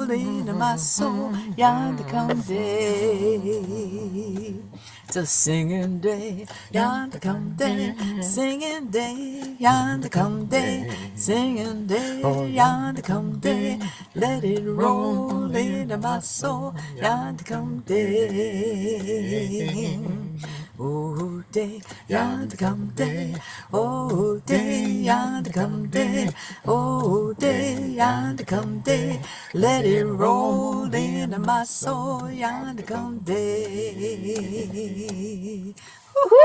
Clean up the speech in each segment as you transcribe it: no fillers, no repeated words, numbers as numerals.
rolling in my soul, yonder come day. It's a singing day, yonder come day, singing day, yonder come day, singing day, yonder come day. Let it roll into my soul, yonder come day. Oh day, yonder come day, oh day, yonder come day, oh day, yonder come day. Let it roll into my soul, yonder come day. Woo!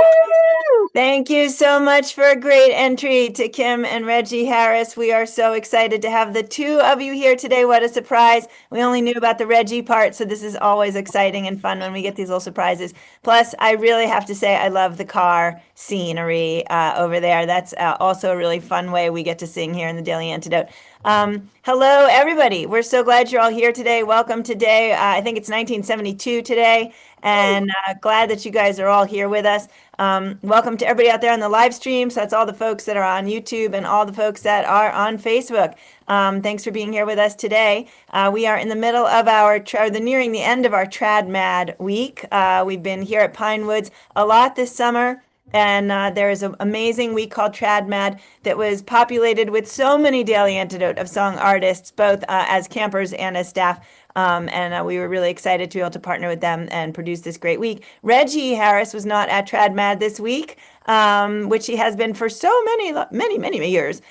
Thank you so much for a great entry to Kim and Reggie Harris. We are so excited to have the two of you here today. What a surprise. We only knew about the Reggie part, so this is always exciting and fun when we get these little surprises. Plus, I really have to say I love the car scenery over there. That's also a really fun way we get to sing here in the Daily Antidote. Hello, everybody. We're so glad you're all here today. Welcome today. I think it's 1972 today, and glad that you guys are all here with us. Welcome to everybody out there on the live stream. So that's all the folks that are on YouTube and all the folks that are on Facebook. Thanks for being here with us today. We are in the middle of nearing the end of our Trad Mad week. We've been here at Pinewoods a lot this summer. And there is an amazing week called Trad Mad that was populated with so many Daily Antidote of Song artists, both as campers and as staff. And we were really excited to be able to partner with them and produce this great week. Reggie Harris was not at Trad Mad this week, which he has been for so many years.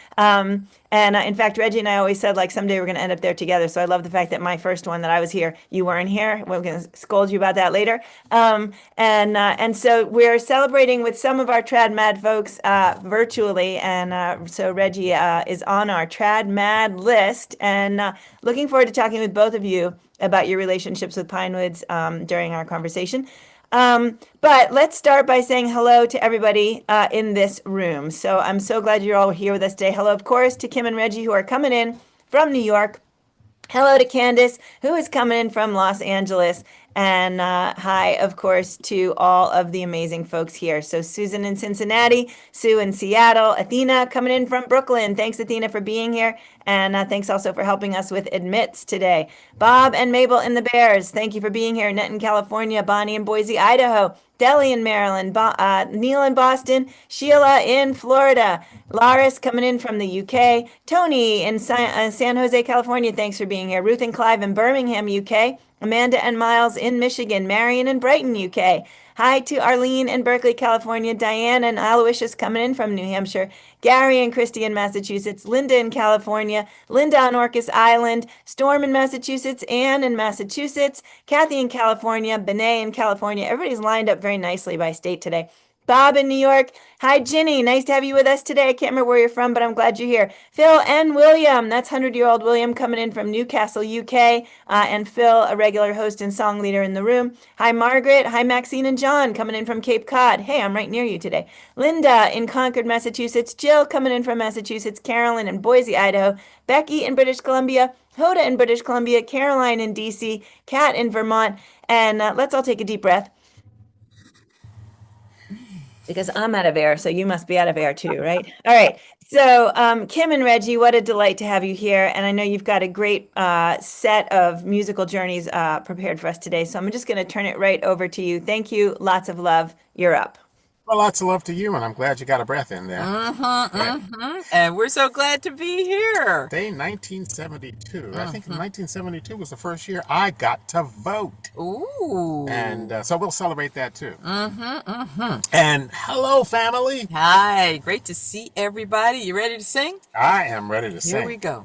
And in fact, Reggie and I always said, like, someday we're going to end up there together. So I love the fact that my first one that I was here, you weren't here. We're going to scold you about that later. And so we're celebrating with some of our Trad Mad folks virtually. And so Reggie is on our Trad Mad list. And looking forward to talking with both of you about your relationships with Pinewoods during our conversation. But let's start by saying hello to everybody in this room. So I'm so glad you're all here with us today. Hello, of course, to Kim and Reggie, who are coming in from New York. Hello to Candace, who is coming in from Los Angeles. And hi, of course, to all of the amazing folks here. So Susan in Cincinnati, Sue in Seattle, Athena coming in from Brooklyn. Thanks, Athena, for being here. And thanks also for helping us with admits today. Bob and Mabel in the Bears, thank you for being here. Net in California, Bonnie in Boise, Idaho, Deli in Maryland, Neil in Boston, Sheila in Florida, Laris coming in from the UK, Tony in San Jose, California, thanks for being here. Ruth and Clive in Birmingham, UK, Amanda and Miles in Michigan, Marion in Brighton, UK. Hi to Arlene in Berkeley, California, Diane and Aloysius coming in from New Hampshire, Gary and Christy in Massachusetts, Linda in California, Linda on Orcas Island, Storm in Massachusetts, Anne in Massachusetts, Kathy in California, Benet in California. Everybody's lined up very nicely by state today. Bob in New York. Hi, Ginny. Nice to have you with us today. I can't remember where you're from, but I'm glad you're here. Phil and William. That's 100-year-old William coming in from Newcastle, UK. And Phil, a regular host and song leader in the room. Hi, Margaret. Hi, Maxine and John coming in from Cape Cod. Hey, I'm right near you today. Linda in Concord, Massachusetts. Jill coming in from Massachusetts. Carolyn in Boise, Idaho. Becky in British Columbia. Hoda in British Columbia. Caroline in DC. Kat in Vermont. And let's all take a deep breath. Because I'm out of air, so you must be out of air too, right? All right. So Kim and Reggie, what a delight to have you here. And I know you've got a great set of musical journeys prepared for us today. So I'm just going to turn it right over to you. Thank you. Lots of love. You're up. Well, lots of love to you, and I'm glad you got a breath in there. And we're so glad to be here. Day 1972. I think 1972 was the first year I got to vote. Ooh. And so we'll celebrate that too. And hello, family. Hi. Great to see everybody. You ready to sing? I am ready to sing. Here we go.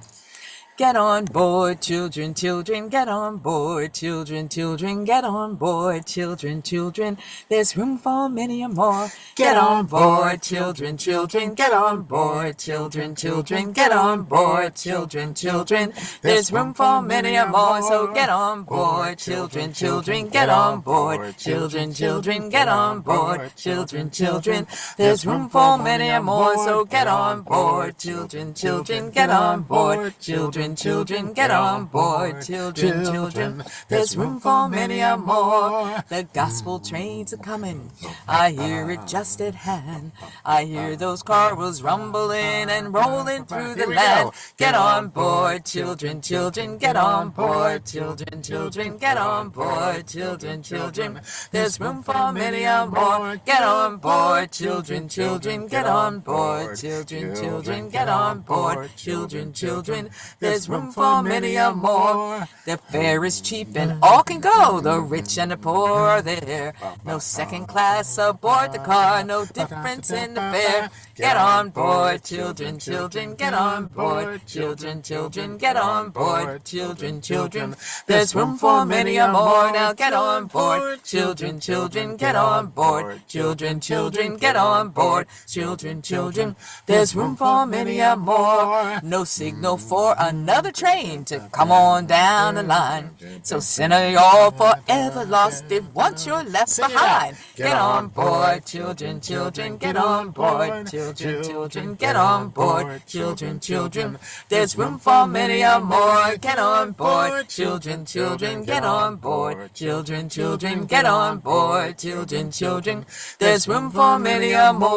Get on board, children, children, get on board, children, children, get on board, children, children. There's room for many more. Get on board, children, children, get on board, children, children, get on board, children, children. There's room for many more, so get on board, children, children, get on board, children, children, get on board, children, children. There's room for many more, so get on board, children, children, get on board, children. children, children, get on board. Children, children, there's room for many a more. The gospel trains are coming, I hear it just at hand. I hear those carols rumbling and rolling through the land. Get on board, children, children, get on board. Children, children, get on board. Children, children, there's room for many a more. Get on board, children, children, get on board. Children, children, get on board. Children, children, there's room for many a more. The fare is cheap and all can go. The rich and the poor are there. No second class aboard the car, no difference in the fare. Get on board, children, children, get on board. Children, children, get on board. Children, children, there's room for many a more. Now get on board. Children, children, get on board. Children, children, get on board. Children, children, there's room for many a more. No signal for another train to come on down the line. So sinner, you're forever lost if once you're left behind. Get on board, children, children, get on board. Children, children, get on board. Children, children, there's room for many a more. Get on board. Children, children, get on board. Children, children, get on board. Children, children, there's room for many a more.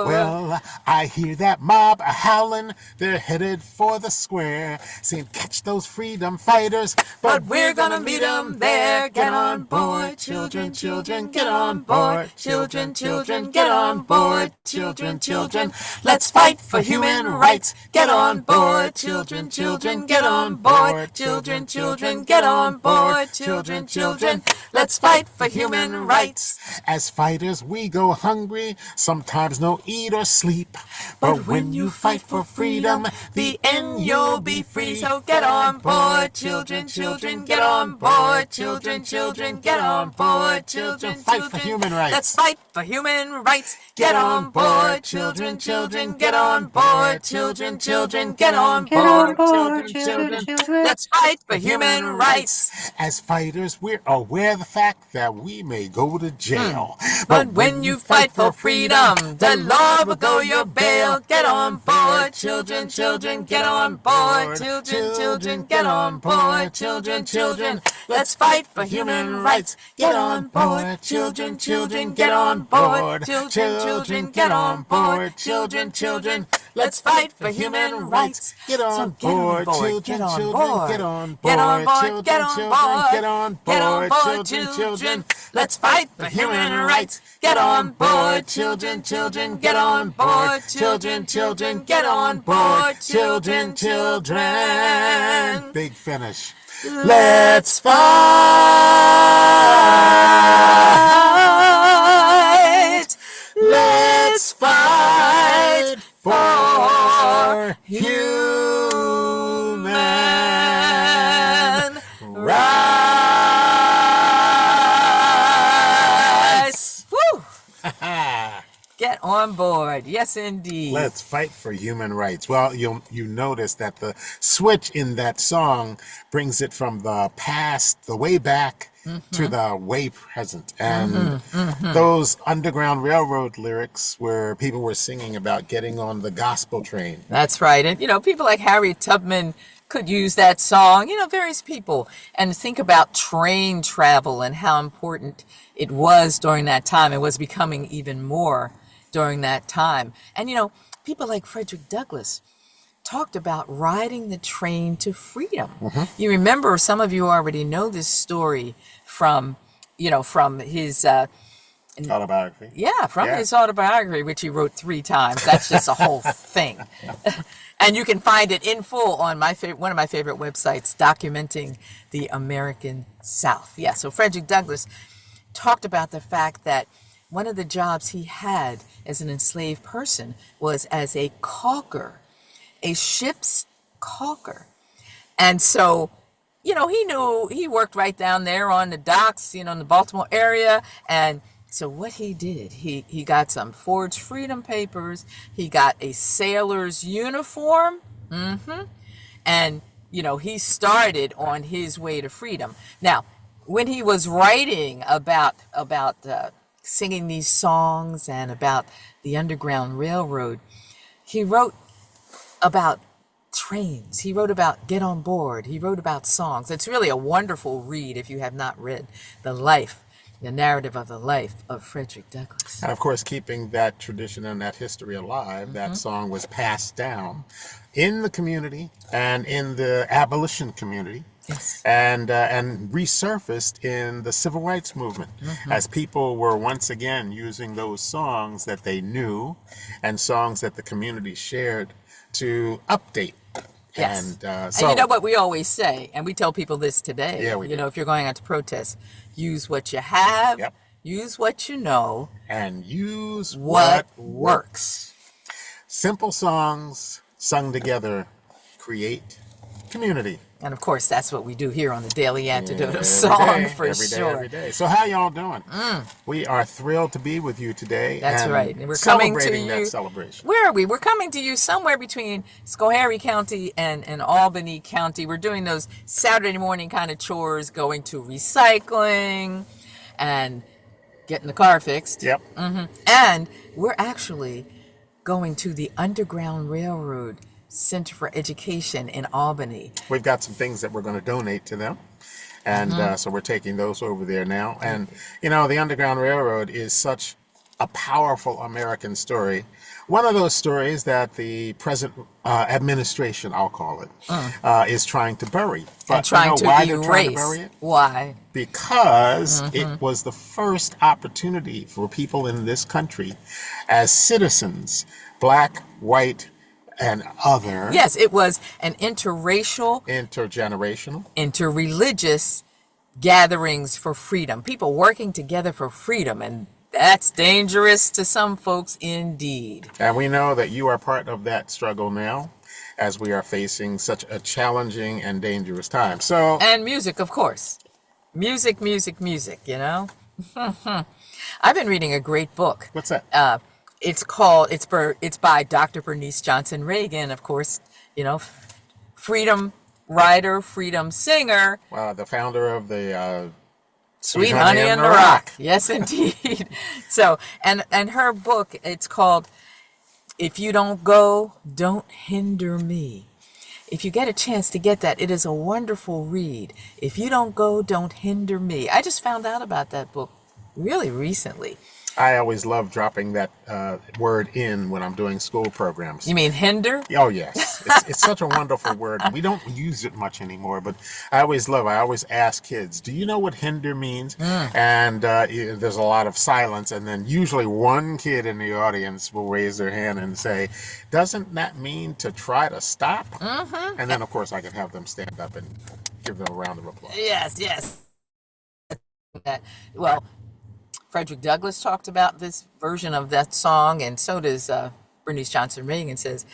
Well, I hear that mob a howling. They're headed for the square, saying, catch those freedom fighters, but we're gonna meet them there. Get on board, children, children, get on board. Children, children, get on board. Children, children, let's fight for human rights. Get on board, children, children, get on board. Children, children, get on board. Children, children, let's fight for human rights. As fighters we go hungry, sometimes no eat or sleep. But when you fight for freedom, the end you'll be free. So get on board, children, children, get on board. Children, children, get on board. Children, fight for human rights. Let's fight for human rights. Get on board, children, children, get on board. Children, children, get on board. Children, children, let's fight for human rights. As fighters, we're aware of the fact that we may go to jail. But when you fight for freedom, the law will go your bail. Get on board, children, children, get on board. Children, children, get on board. Children, children, let's fight for human rights. Get on board, children, children, get on board. Children, children, get on board. Children, children, let's fight for human rights. Get on board, children, children, get on board. Get on board, get on board. Get on board, children. Let's fight for human rights. Get on board, children, children, get on board. Children, children, get on board. Children, children. Big finish. Let's fight. Let's fight for human rights. Woo! Get on board. Yes, indeed. Let's fight for human rights. Well, you notice that the switch in that song brings it from the past, the way back, to the way present. And those Underground Railroad lyrics where people were singing about getting on the gospel train. That's right. And, people like Harriet Tubman could use that song, various people. And think about train travel and how important it was during that time. It was becoming even more during that time. And, people like Frederick Douglass talked about riding the train to freedom. You remember, some of you already know this story from his Autobiography. Yeah, from his autobiography, which he wrote 3 times. That's just a whole thing. And you can find it in full on one of my favorite websites, documenting the American South. Yeah, so Frederick Douglass talked about the fact that one of the jobs he had as an enslaved person was as a caulker, a ship's caulker. And so, he knew he worked right down there on the docks, in the Baltimore area. And so what he did, he got some forged freedom papers. He got a sailor's uniform. And, he started on his way to freedom. Now, when he was writing about singing these songs and about the Underground Railroad, He wrote about trains. He wrote about Get on Board. He wrote about songs. It's really a wonderful read if you have not read the narrative of the life of Frederick Douglass. And of course, keeping that tradition and that history alive, that song was passed down in the community and in the abolition community. Yes. And resurfaced in the civil rights movement as people were once again using those songs that they knew and songs that the community shared to update. Yes. And and you know what we always say, and we tell people this today. Yeah, we do. If you're going out to protest, use what you have, Yep. use what you know, and use what works. Simple songs sung together create community. And of course, that's what we do here on the Daily Antidote of Every Song, day, for every day, sure. every day. So how y'all doing? We are thrilled to be with you today. That's and right. And we're coming to celebrating you. that celebration. Where are we? We're coming to you somewhere between Schoharie County and Albany County. We're doing those Saturday morning kind of chores, going to recycling and getting the car fixed. Yep. And we're actually going to the Underground Railroad Center for Education in Albany. We've got some things that we're going to donate to them. And so we're taking those over there now. And, the Underground Railroad is such a powerful American story. One of those stories that the present administration, I'll call it, is trying to bury. But And trying to why erase. they're trying to bury it? Why? Because it was the first opportunity for people in this country as citizens, black, white, and other. Yes, it was an interracial, Intergenerational. interreligious gatherings for freedom. People working together for freedom, and that's dangerous to some folks indeed. And we know that you are part of that struggle now as we are facing such a challenging and dangerous time. So, And music, of course. Music, music, music, I've been reading a great book. what's that? It's by Dr. Bernice Johnson Reagan, of course, freedom writer, freedom singer, The founder of the Sweet Honey in the Rock. Yes, indeed. So, and her book, it's called If You Don't Go, Don't Hinder Me. If you get a chance to get that, it is a wonderful read. If you don't go, don't hinder me. I just found out about that book really recently. I always love dropping that word in when I'm doing school programs. You mean hinder? Oh, yes. It's such a wonderful word. We don't use it much anymore, but I always ask kids, do you know what hinder means? And there's a lot of silence, and then usually one kid in the audience will raise their hand and say, doesn't that mean to try to stop? And then, of course, I can have them stand up and give them a round of applause. Yes. Well, Frederick Douglass talked about this version of that song, and so does Bernice Johnson Reagan. Says,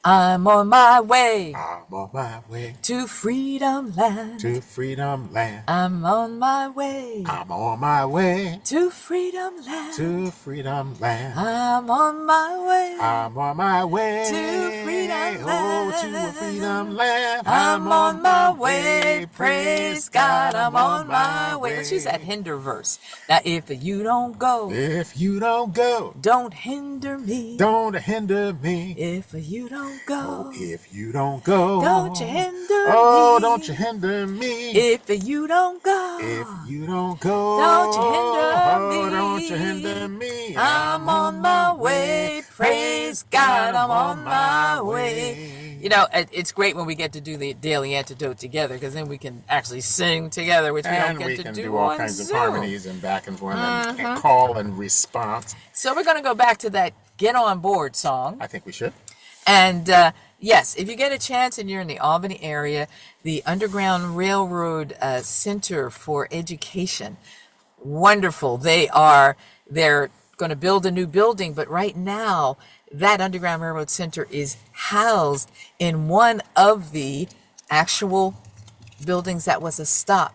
I'm on my way I'm on my way to freedom land. to freedom land. I'm on my way I'm on my way to freedom land. to freedom land. I'm on my way I'm on my way to freedom land. Oh, to a freedom land. I'm on my way. Praise God, I'm on my way. Let's use that hinder verse. Now, if you don't go, If you don't go, don't hinder me. don't hinder me. If you don't go, If you don't go, don't you hinder oh, me. don't you hinder me. If you don't go, If you don't go, don't you hinder oh, me. don't you hinder me. I'm on my way. Praise God, I'm on my way. It's great when we get to do the Daily Antidote together, because then we can actually sing together, which we And don't we get can to do all on kinds Zoom. of harmonies and back and forth and call and response. So we're going to go back to that Get On Board song. I think we should. And yes, if you get a chance and you're in the Albany area, the Underground Railroad Center for Education, wonderful. They're going to build a new building, but right now that Underground Railroad Center is housed in one of the actual buildings that was a stop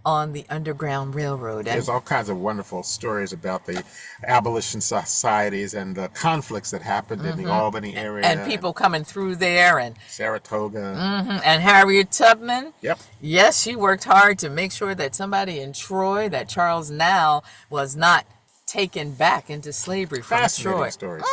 on the Underground Railroad. There's all kinds of wonderful stories about the abolition societies and the conflicts that happened in the Albany area. And people coming through there, and Saratoga. and Harriet Tubman. Yep. Yes, she worked hard to make sure that somebody in Troy, that Charles Now was not taken back into slavery from Fascinating Troy. stories.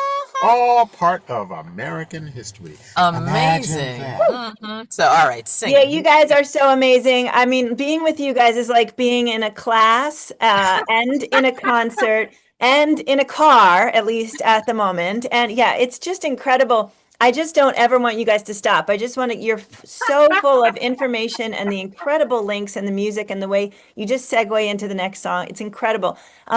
All part of American history. Imagine Amazing. that. So, all right, sing Yeah, it. you guys are so amazing. I mean, being with you guys is like being in a class, and in a concert and in a car, at least at the moment. And yeah, it's just incredible. I just don't ever want you guys to stop. I just want to, you're so full of information and the incredible links and the music and the way you just segue into the next song. It's incredible.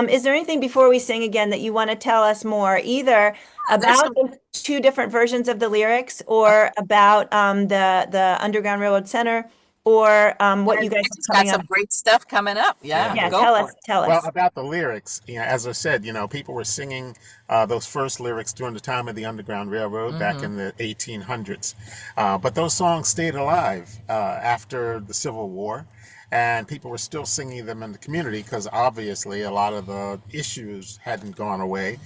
Is there anything before we sing again that you want to tell us more, either There's about some. the two different versions of the lyrics, or about the Underground Railroad Center, or what you guys It's have got coming up? some great stuff coming up. Yeah. Yeah, Yeah, go tell for us, it. tell Well, us. about the lyrics, as I said, people were singing those first lyrics during the time of the Underground Railroad back in the 1800s. But those songs stayed alive after the Civil War, and people were still singing them in the community because obviously a lot of the issues hadn't gone away.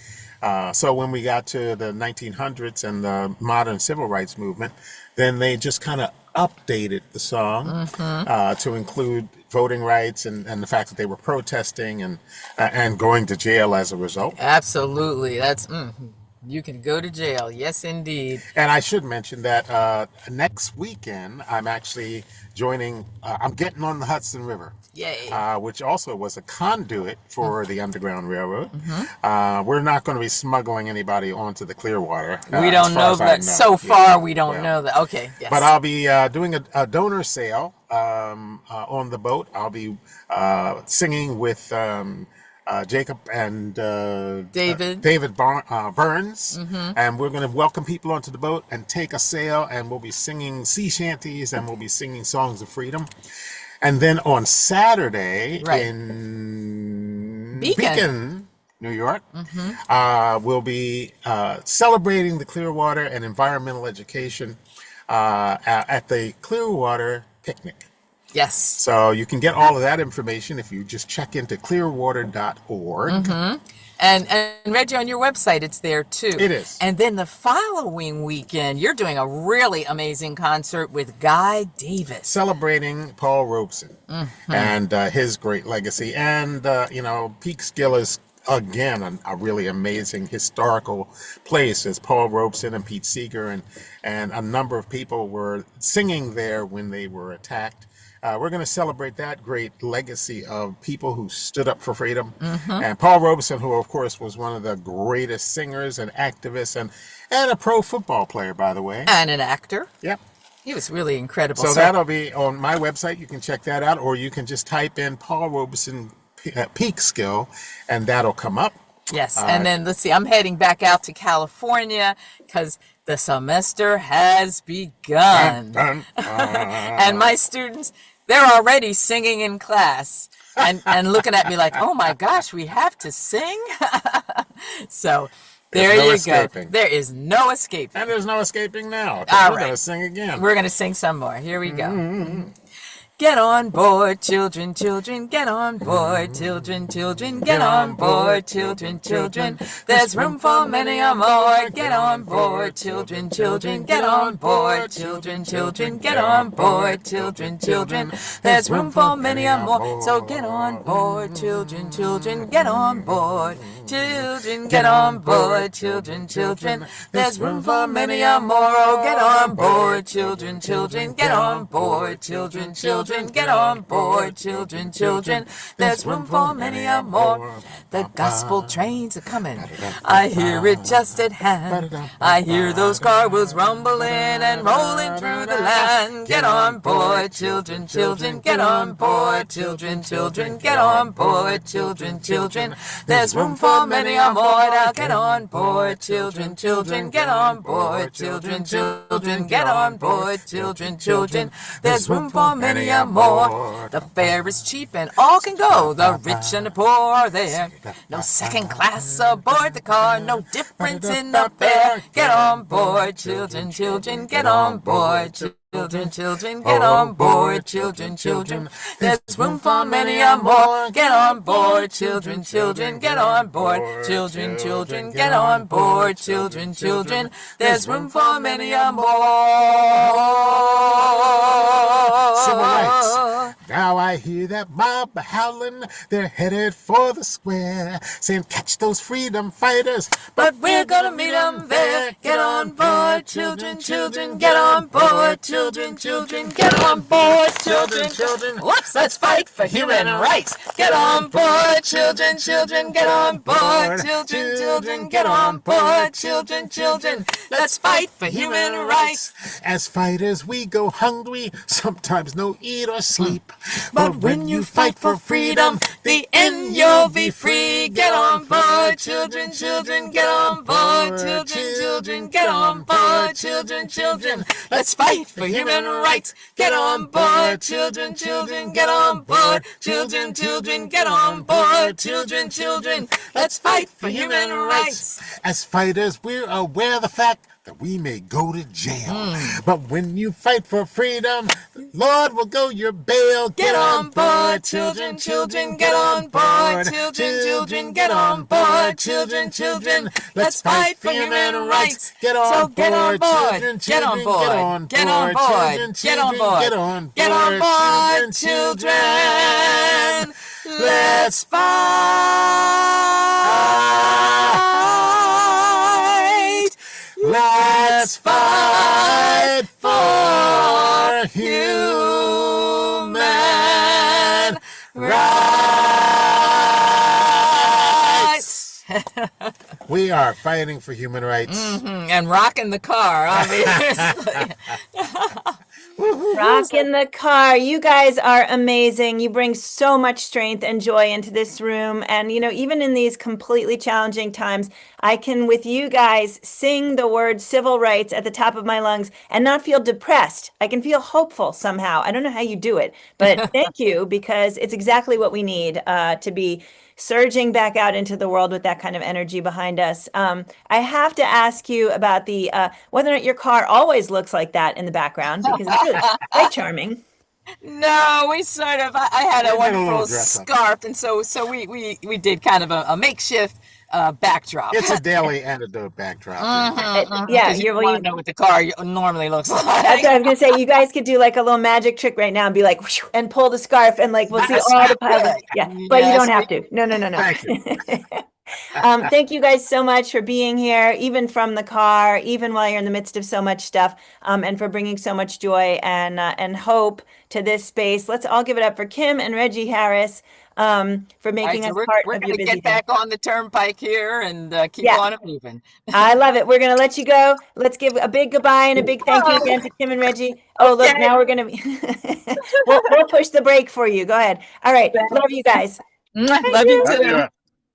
So when we got to the 1900s and the modern civil rights movement, then they just kind of updated the song to include voting rights and the fact that they were protesting and going to jail as a result. Absolutely. That's you can go to jail. Yes, indeed. And I should mention that next weekend I'm actually joining. I'm getting on the Hudson River. Yay. Which also was a conduit for the Underground Railroad. We're not going to be smuggling anybody onto the Clearwater. We as don't far know as I that. So Yeah. far, we don't Well, know that. Okay. Yes. But I'll be doing a donor sale on the boat. I'll be singing with Jacob and David. Burns, and we're going to welcome people onto the boat and take a sail, and we'll be singing sea shanties and we'll be singing songs of freedom. And then on Saturday Right. in Beacon. New York, we'll be celebrating the Clearwater and environmental education at the Clearwater Picnic. Yes. So you can get all of that information if you just check into clearwater.org. And Reggie, on your website, it's there too. It is. And then the following weekend, you're doing a really amazing concert with Guy Davis. Celebrating Paul Robeson and his great legacy. And, Peekskill is, again, a really amazing historical place, as Paul Robeson and Pete Seeger and a number of people were singing there when they were attacked. We're going to celebrate that great legacy of people who stood up for freedom. And Paul Robeson, who, of course, was one of the greatest singers and activists and a pro football player, by the way. And an actor. Yep. He was really incredible. So that'll be on my website. You can check that out, or you can just type in Paul Robeson Peekskill, and that'll come up. Yes. And then let's see, I'm heading back out to California because the semester has begun. And my students, they're already singing in class and looking at me like, oh my gosh, we have to sing. So there There's no you escaping. go. There is no escaping. And there's no escaping now. 'Cause All we're right. going to sing again. We're going to sing some more. Here we go. Get on board, children, children, get on board, children, children, get on board, children, children. There's room for many a more. Get on board, children, children, get on board, children, children, get on board, children, children. There's room for many a more. So get on board, children, children, get on board. Children, get on board, children, children. There's room for many a more. Oh, get on board, children, children, get on board, children, children. Get on board, children, children. There's room for many a more. The gospel trains are coming. I hear it just at hand. I hear those car wheels rumbling and rolling through the land. Get on board, children, children. Get on board, children, children. Get on board, children, children. There's room for many a more. Now get on board, children, children. Get on board, children, children. Get on board, children, children. There's room for many a more. The fare is cheap and all can go. The rich and the poor are there. No second class aboard the car. No difference in the fare. Get on board, children, children. Get on board, children, children. Get on board, children, children. There's room for many a more. Get on board, children, children. Get on board, children, children. Get on board, children, children. There's room for many a more. Civil rights. Now I I hear that mob howling, they're headed for the square, saying, catch those freedom fighters, but we're gonna meet 'em there. Get on board, children, children, get on board, children, children, get on board, children, children. Whoops, let's fight for human rights. Get on board, children, children, get on board, children, children, get on board, children, children. Let's fight for human rights. As fighters we go hungry, sometimes no eat or sleep. But when you fight for freedom, the end you'll be free. Get on board, children, children, get on board, children, children, get on board, children, children. Let's fight for human rights. Get on board, children, children, get on board, children, children, get on board, children, children. Let's fight for human rights. As fighters, we're aware of the fact that we may go to jail. But when you fight for freedom, the Lord will go your bail. Get on board, children, children, get on board, children, children, get on board, children, children. Let's fight for human rights. Get on board, children, get on board, get on board, get on board, get on board, children. Let's fight. Let's fight for human rights. We are fighting for human rights. And rocking the car, obviously. Rock in the car. You guys are amazing. You bring so much strength and joy into this room. And, even in these completely challenging times, I can, with you guys, sing the word civil rights at the top of my lungs and not feel depressed. I can feel hopeful somehow. I don't know how you do it, but thank you, because it's exactly what we need to be surging back out into the world with that kind of energy behind us. I have to ask you about the whether or not your car always looks like that in the background, because it's really quite charming. No, we sort of. I had a We did a little wonderful dress up. scarf, and so we did kind of a makeshift backdrop. It's a daily antidote backdrop. Yeah, you want to know what the car normally looks like. That's what I was gonna say. You guys could do like a little magic trick right now and be like, whoosh, and pull the scarf, and like we'll see all the piles. Yeah, but you don't have to. No. Thank you. Thank you guys so much for being here, even from the car, even while you're in the midst of so much stuff, and for bringing so much joy and hope to this space. Let's all give it up for Kim and Reggie Harris for making us part we're of going your to busy get back on the turnpike here and keep Yeah. on it moving. I love it. We're going to let you go. Let's give a big goodbye and a big thank you again to Kim and Reggie. Oh, look, Okay. now we're going to we'll push the break for you. Go ahead. All right. Love you guys. Love you Love too. you.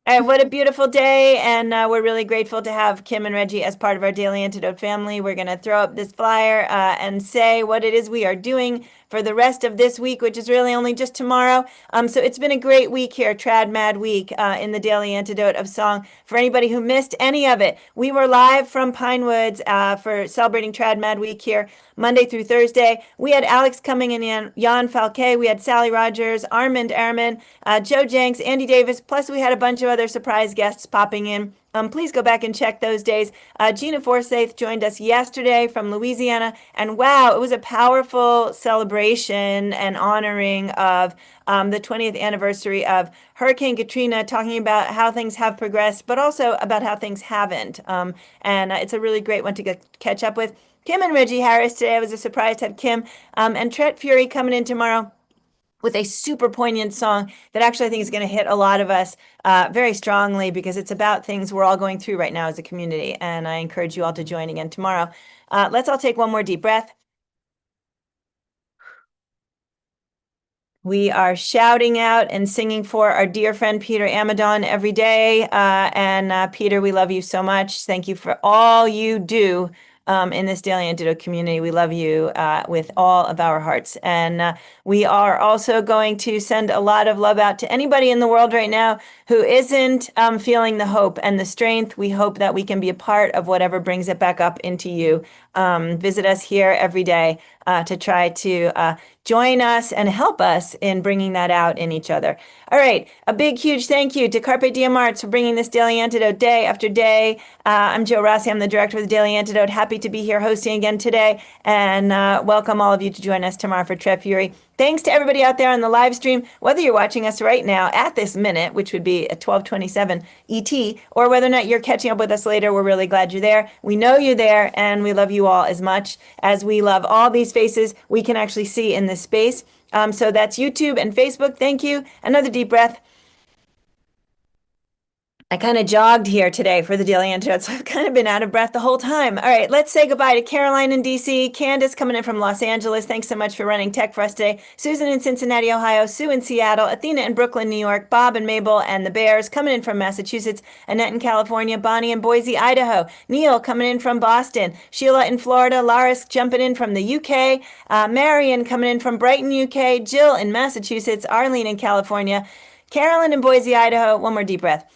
And what a beautiful day. And we're really grateful to have Kim and Reggie as part of our Daily Antidote family. We're going to throw up this flyer and say what it is we are doing for the rest of this week, which is really only just tomorrow. So it's been a great week here, Trad Mad Week, in the Daily Antidote of Song. For anybody who missed any of it, we were live from Pinewoods for celebrating Trad Mad Week here, Monday through Thursday. We had Alex coming in, Jan Falque, we had Sally Rogers, Armand Ehrman, Joe Jenks, Andy Davis, plus we had a bunch of other surprise guests popping in. Please go back and check those days. Gina Forsyth joined us yesterday from Louisiana, and wow, it was a powerful celebration and honoring of the 20th anniversary of Hurricane Katrina, talking about how things have progressed, but also about how things haven't. And it's a really great one to catch up with. Kim and Reggie Harris today. I was a surprise to have Kim and Tret Fury coming in tomorrow with a super poignant song that actually I think is going to hit a lot of us very strongly, because it's about things we're all going through right now as a community. And I encourage you all to join again tomorrow. Let's all take one more deep breath. We are shouting out and singing for our dear friend Peter Amadon every day. And Peter, we love you so much. Thank you for all you do in this Daily Antidote community. We love you with all of our hearts. And we are also going to send a lot of love out to anybody in the world right now who isn't feeling the hope and the strength. We hope that we can be a part of whatever brings it back up into you. Visit us here every day to try to join us and help us in bringing that out in each other. All right, a big, huge thank you to Carpe Diem Arts for bringing this Daily Antidote day after day. I'm Joe Rossi. I'm the director of the Daily Antidote. Happy to be here hosting again today, and welcome all of you to join us tomorrow for Trip Fury. Thanks to everybody out there on the live stream, whether you're watching us right now at this minute, which would be at 12:27 ET, or whether or not you're catching up with us later. We're really glad you're there. We know you're there, and we love you all as much as we love all these faces we can actually see in this space. So that's YouTube and Facebook. Thank you. Another deep breath. I kind of jogged here today for the Daily Antidote, so I've kind of been out of breath the whole time. All right, let's say goodbye to Caroline in DC, Candace coming in from Los Angeles. Thanks so much for running tech for us today. Susan in Cincinnati, Ohio, Sue in Seattle, Athena in Brooklyn, New York, Bob and Mabel and the Bears coming in from Massachusetts, Annette in California, Bonnie in Boise, Idaho, Neil coming in from Boston, Sheila in Florida, Laris jumping in from the UK, Marion coming in from Brighton, UK, Jill in Massachusetts, Arlene in California, Carolyn in Boise, Idaho. One more deep breath.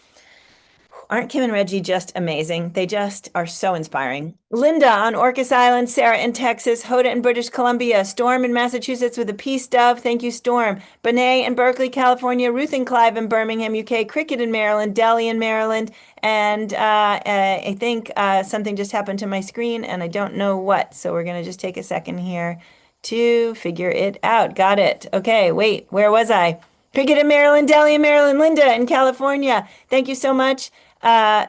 Aren't Kim and Reggie just amazing? They just are so inspiring. Linda on Orcas Island, Sarah in Texas, Hoda in British Columbia, Storm in Massachusetts with a peace dove. Thank you, Storm. Benet in Berkeley, California, Ruth and Clive in Birmingham, UK, Cricket in Maryland, Delhi in Maryland, and I think something just happened to my screen and I don't know what. So we're going to just take a second here to figure it out. Got it. Okay, wait, where was I? Cricket in Maryland, Delhi in Maryland, Linda in California. Thank you so much.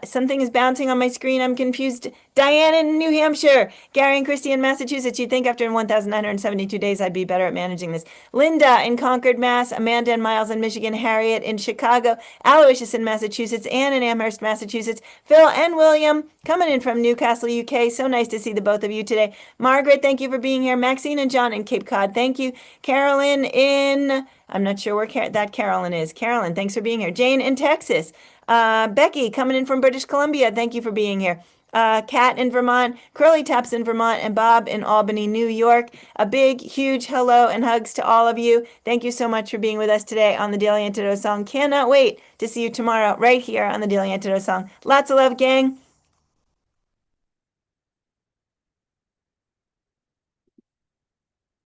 Something is bouncing on my screen. I'm confused. Diane in New Hampshire. Gary and Christy in Massachusetts. You'd think after 1,972 days I'd be better at managing this. Linda in Concord, Mass. Amanda and Miles in Michigan. Harriet in Chicago. Aloysius in Massachusetts. Anne in Amherst, Massachusetts. Phil and William coming in from Newcastle, UK. So nice to see the both of you today. Margaret, thank you for being here. Maxine and John in Cape Cod. Thank you. Carolyn in... I'm not sure where that Carolyn is. Carolyn, thanks for being here. Jane in Texas. Becky coming in from British Columbia. Thank you for being here. Kat in Vermont, Curly Taps in Vermont, and Bob in Albany, New York. A big, huge hello and hugs to all of you. Thank you so much for being with us today on the Daily Antidote Song. Cannot wait to see you tomorrow right here on the Daily Antidote Song. Lots of love, gang.